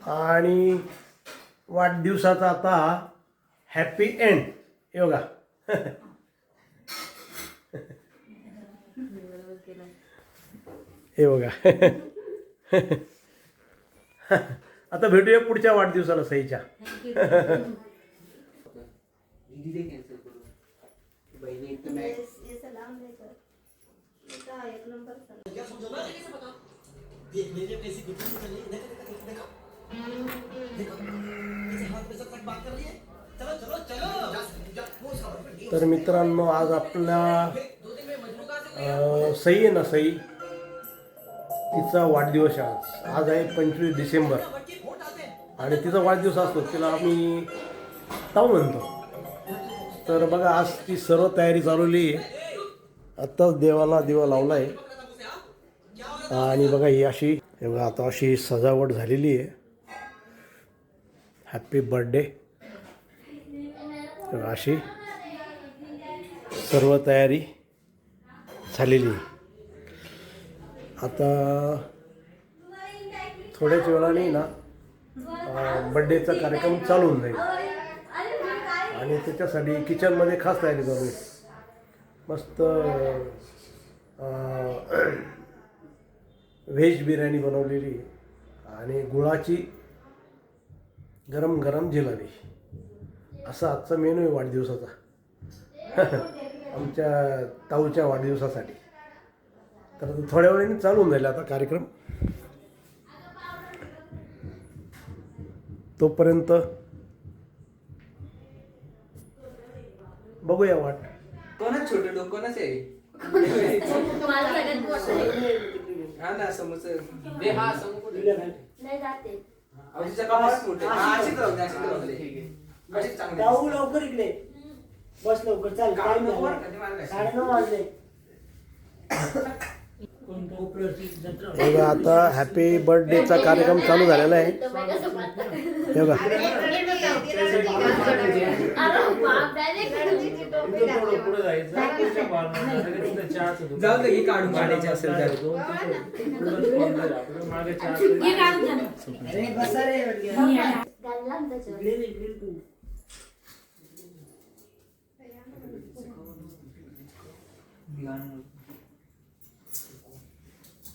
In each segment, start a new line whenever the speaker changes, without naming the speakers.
आणि वाढदिवसाचा आता हॅपी एंड हे बघा. हे बघा. आता भेटूया पुढच्या वाढदिवसाला सईच्या. तर मित्रांनो, आज आपला सई आहे ना, सई तिचा वाढदिवस आहे. आज आहे 25 डिसेंबर आणि तिचा वाढदिवस असतो, तिला आम्ही ताऊ म्हणतो. तर बघा, आज ती सर्व तयारी चालवली आहे. आत्ताच देवाला दिवा लावला आहे आणि बघा ही अशी, हे बघा आता अशी सजावट झालेली आहे. Happy birthday. अशी सर्व तयारी झालेली आहे. आता थोड्याच वेळाने ना बड्डेचा कार्यक्रम चालू होऊन जाईल आणि त्याच्यासाठी किचनमध्ये खास तयारी चालू आहे. मस्त व्हेज बिर्याणी बनवलेली आणि गुळाची गरम गरम जिलेबी, असा आजचा मेनू आहे वाढदिवसाचा. आमच्या ताऊच्या वाढदिवसासाठी. तर थोड्या वेळाने चालू होऊन जाईल आता कार्यक्रम. तोपर्यंत बघूया वाट.
कोणाच छोटे लोक कोणाच आहे? हा ना, समोर दे. हा समोर नाही जाते. अवजीचा कपाळ मोठे. हा अशीच राहू दे, अशीच राहू दे. ठीक आहे, अशीच चांगली.
जाऊ लवकर इकडे, बस लवकर, चल.
काम
टाइम
नको
झाला,
कधी मारलं.
9:30 वाजले.
हे बघा, आता हॅपी बर्थडेचा कार्यक्रम चालू झालेला आहे. हे बघा,
जाऊ दे, काढून काढायचे असेल तर.
अरे बसा रे,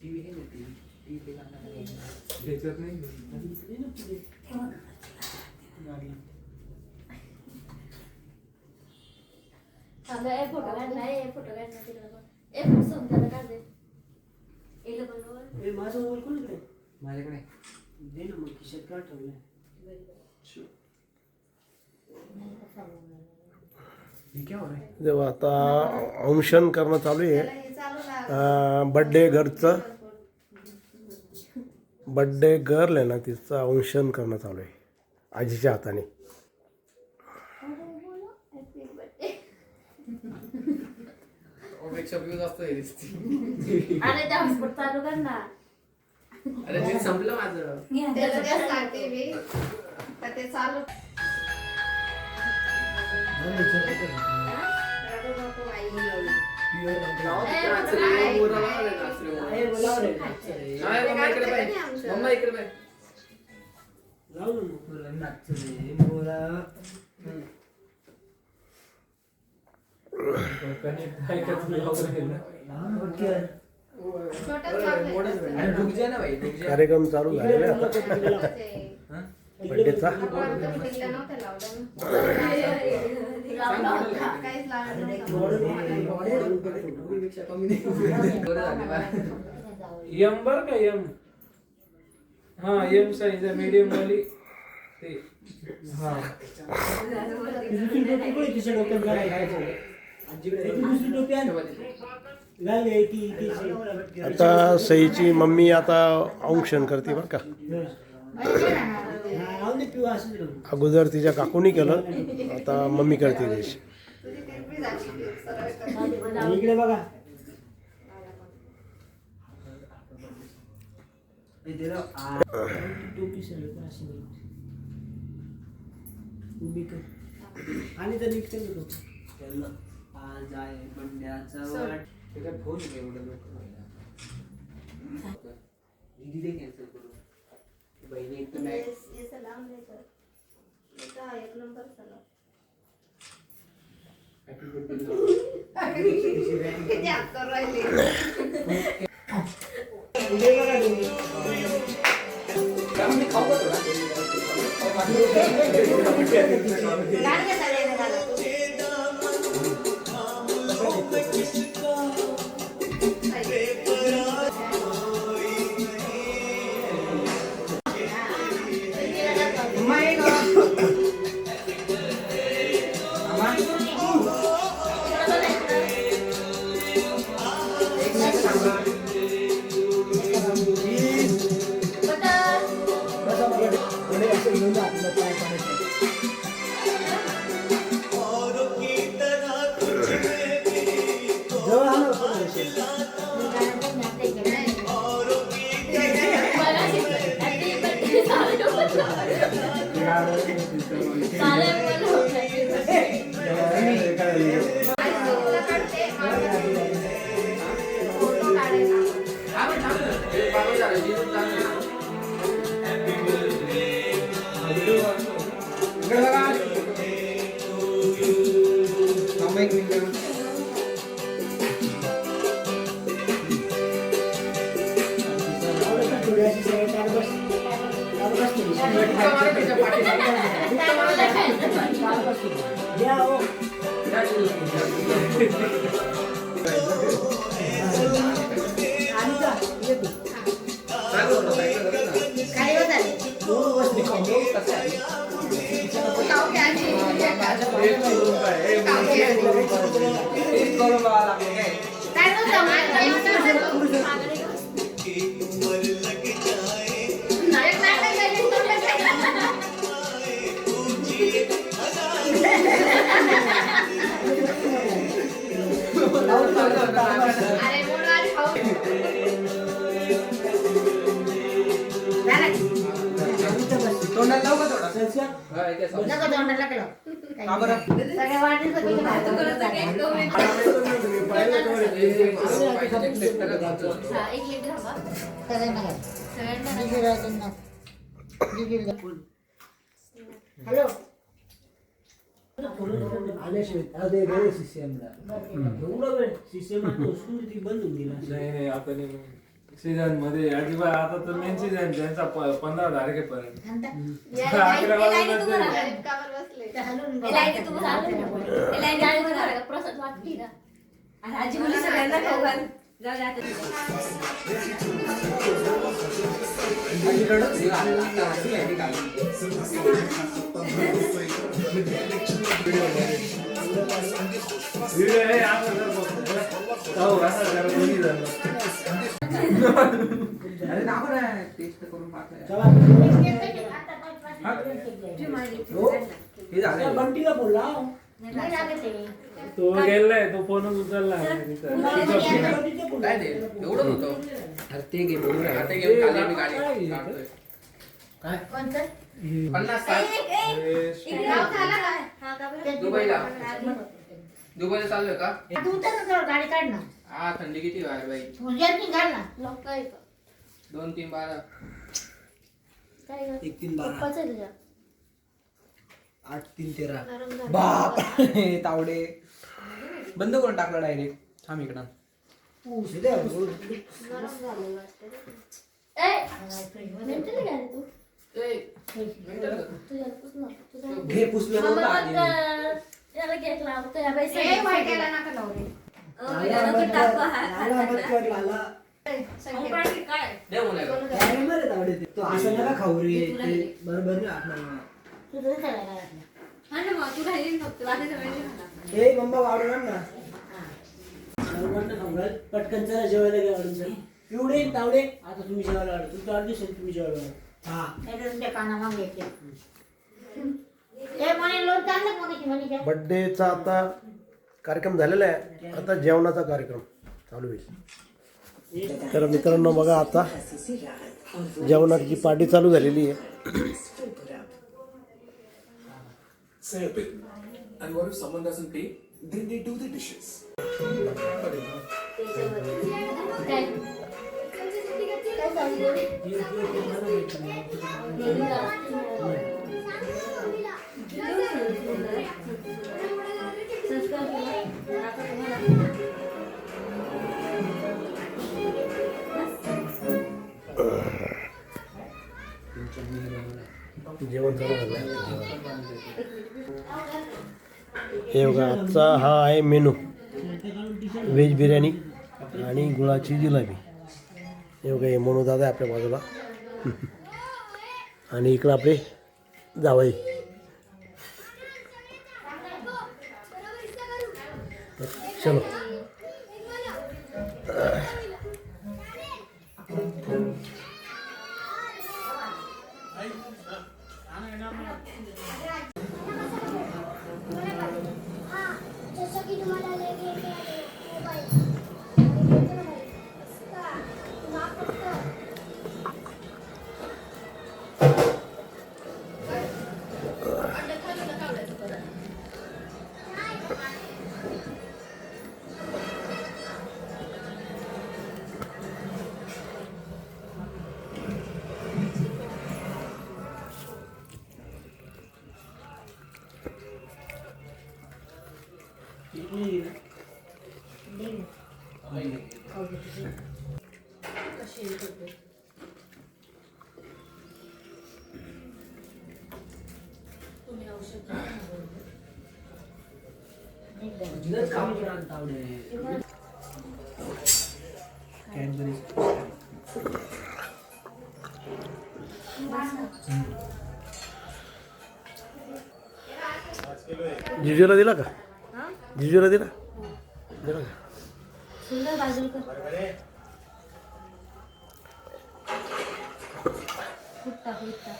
टीव्ही आहे ना, टीव्ही त्याच्यात नाही.
फोटो काढ.
माझं मोबाईल कोण इकडे?
माझ्याकडे
दे ना मग, खिशात का ठेवलंय?
जेव्हा आता अंशन करणं चालू आहे. बड्डे गर्लचं, बड्डे गर्ल आहे ना, तिचं अंशन करणं चालू आहे आजीच्या हाताने.
अरे संपलं माझं. मम्मा इकडे बाय.
कार्यक्रम चालू झालेला आहे आता बड्डेचा.
एम बर का, एम. हा, एम साईज आहे, मीडियम वाली ते. हा,
आता सईची मम्मी आता औक्षण करते बरं का. अगोदर तिच्या काकूनी केलं, आता मम्मी करते त्याची.
इकडे बघा. आणि तर निघते आज आहे बंड्याचा वाट.
फोन एवढं लोक दीदी कॅन्सल करू. बहिणी एक तर नाही. त्यामुळे खाऊ का थोडा? अम्मा, ये ना. अम्मा, एक मिनिट थांबा. एक मिनिट. करून बघावं लागेल काय? तोंडाला लावू का थोडा? हा, इथे समोर. का बरं?
हॅलो
आल्याशिवाय सिस्टमला एवढं वेळ सिस्टम बंद होऊन गेला.
नाही आता नाही सीझन मध्ये अजिबात आता तर मेन सीझन त्यांचा 15 तारखेपर्यंत
प्रसाद वाटली ना
आजी मुली सगळ्यांना खाऊ घाल. जाऊ द्या आता.
व्हिडिओ आहे आता जर बघतो हो असं जरा दोन्ही जण
अरे दाखव ना, टेस्ट करून पाहतोय.
चला
हे झालं.
बंटीला बोलला
नाही लागत आहे.
तो गेलाय तो फोनच उचलला
काय ते एवढं होतं? अरे ते घे बरोबर आहे. ते घेऊन खाली आम्ही गाडी काढतोय.
काय
कोणतं
50 साठ. दुबईला. दुबईला चाललोय का?
गाडी काढ ना
हा, थंडी किती व्हायला बाई.
तुझ्या घाल ना लोक
2-3 12.
काय ग?
1-3-12
पप्पाचं आहे तुझ्या
8-3-13
नरम झालं.
बाप तावडे बंद करून टाकलं डायरेक्ट. थांब इकडं.
नरम झालं वाटतं. मेंटली काय रे तू तुझ्या पुसणं तुझ्या
घे पुसलं नव्हतं आधी.
याला केक लावतो या बाई
ए, वाईटाला नका लावू रे. नको टाकू हात.
लाला
संकेत. काय?
दे मुलाला.
काय बरं तावडे ते. तो असं नका खाऊ रे ते बरोबर नाही आपल्याला.
तुझं करायला लागलं.
हा ना मग, तू राहिली फक्त बाकीचं वेळ नाही मला.
ए मम्मा वाढून आण ना. सर्वांना खाऊ घाल. पटकन चला जेवायला घ्या वाढून चल. एवढे तावडे आता तुम्ही जेवायला वाढ. तुमचा आठ दिवस तुम्ही जेवायला वाढ. हा
नाही तर तुझ्या कानामागे येते. ए म्हणे लोण चाललं मग की म्हणे काय?
बड्डेचा आता कार्यक्रम झालेला आहे, आता जेवणाचा कार्यक्रम चालू होईल. तर मित्रांनो बघा आता जेवणाची पार्टी चालू झालेली आहे.
Say a bit. And what if someone doesn't pay? Then they do the dishes.
काय? काय चाललं? गेली संस्कार केला. आता तुम्हाला
जेवण चालू झालं आहे. हे बघा आजचा हा आहे मेनू. व्हेज बिर्याणी आणि गुळाची जिलेबी. हे बघा हे मनू दादा आहे आपल्या बाजूला. आणि इकडं आपले जावई. चलो
जसं की तुम्हाला
जिजूला दिला का? जिजूला दिला दिला का?
सुंदर बाजूला कर. खूप टाक, खूप टाक.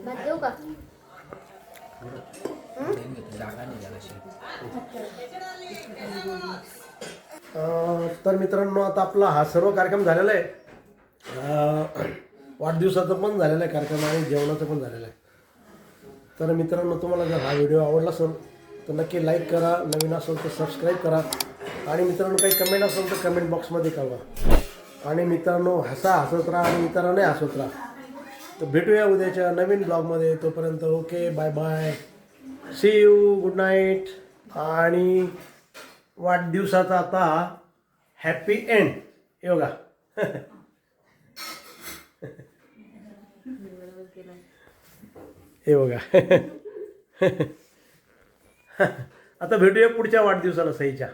भात देऊ का?
तर मित्रांनो आता आपला हा सर्व कार्यक्रम झालेला आहे. वाढदिवसाचा पण झालेला आहे कार्यक्रम आणि जेवणाचं पण झालेलं आहे. तर मित्रांनो तुम्हाला जर हा व्हिडिओ आवडला असेल तर नक्की लाईक करा, नवीन असेल तर सबस्क्राईब करा आणि मित्रांनो काही कमेंट असेल तर कमेंट बॉक्समध्ये कळवा. आणि मित्रांनो हसत राहा आणि इतरांनाही हसवत राहा. तर भेटूया उद्याच्या नवीन ब्लॉगमध्ये. तोपर्यंत okay, bye bye, see you, good night. आणि वाढदिवसाचा आता हॅपी एंड. हे बघा हे बघा. आता भेटूया पुढच्या वाढदिवसाला सईच्या.